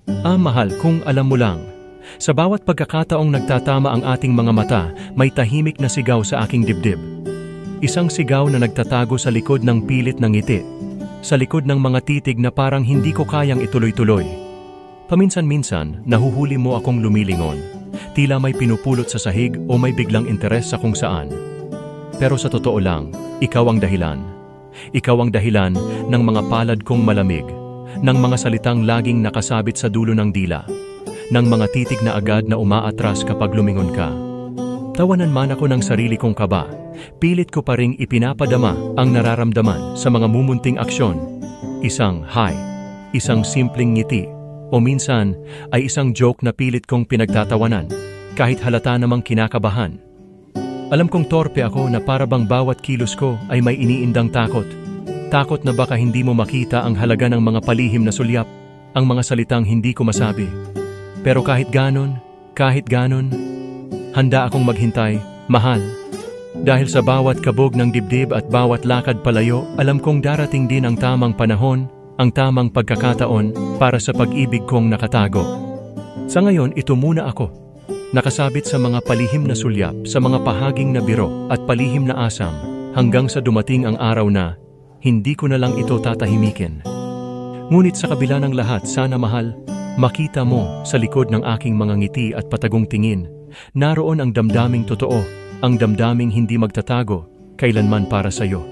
Mahal, kung alam mo lang. Sa bawat pagkakataong nagtatama ang ating mga mata, may tahimik na sigaw sa aking dibdib. Isang sigaw na nagtatago sa likod ng pilit ng ngiti. Sa likod ng mga titig na parang hindi ko kayang ituloy-tuloy. Paminsan-minsan, nahuhuli mo akong lumilingon. Tila may pinupulot sa sahig o may biglang interes sa kung saan. Pero sa totoo lang, ikaw ang dahilan. Ikaw ang dahilan ng mga palad kong malamig, ng mga salitang laging nakasabit sa dulo ng dila, ng mga titig na agad na umaatras kapag lumingon ka. Tawanan man ako ng sarili kong kaba, pilit ko pa ring ipinapadama ang nararamdaman sa mga mumunting aksyon. Isang hi, isang simpleng ngiti, o minsan ay isang joke na pilit kong pinagtatawanan, kahit halata namang kinakabahan. Alam kong torpe ako na para bang bawat kilos ko ay may iniindang takot. Takot na baka hindi mo makita ang halaga ng mga palihim na sulyap, ang mga salitang hindi ko masabi. Pero kahit ganon, handa akong maghintay, mahal. Dahil sa bawat kabog ng dibdib at bawat lakad palayo, alam kong darating din ang tamang panahon, ang tamang pagkakataon para sa pag-ibig kong nakatago. Sa ngayon, ito muna ako. Nakasabit sa mga palihim na sulyap, sa mga pahaging na biro at palihim na asam, hanggang sa dumating ang araw na hindi ko na lang ito tatahimikin. Ngunit sa kabila ng lahat, sana mahal, makita mo sa likod ng aking mga ngiti at patagong tingin, naroon ang damdaming totoo, ang damdaming hindi magtatago, kailanman para sa iyo.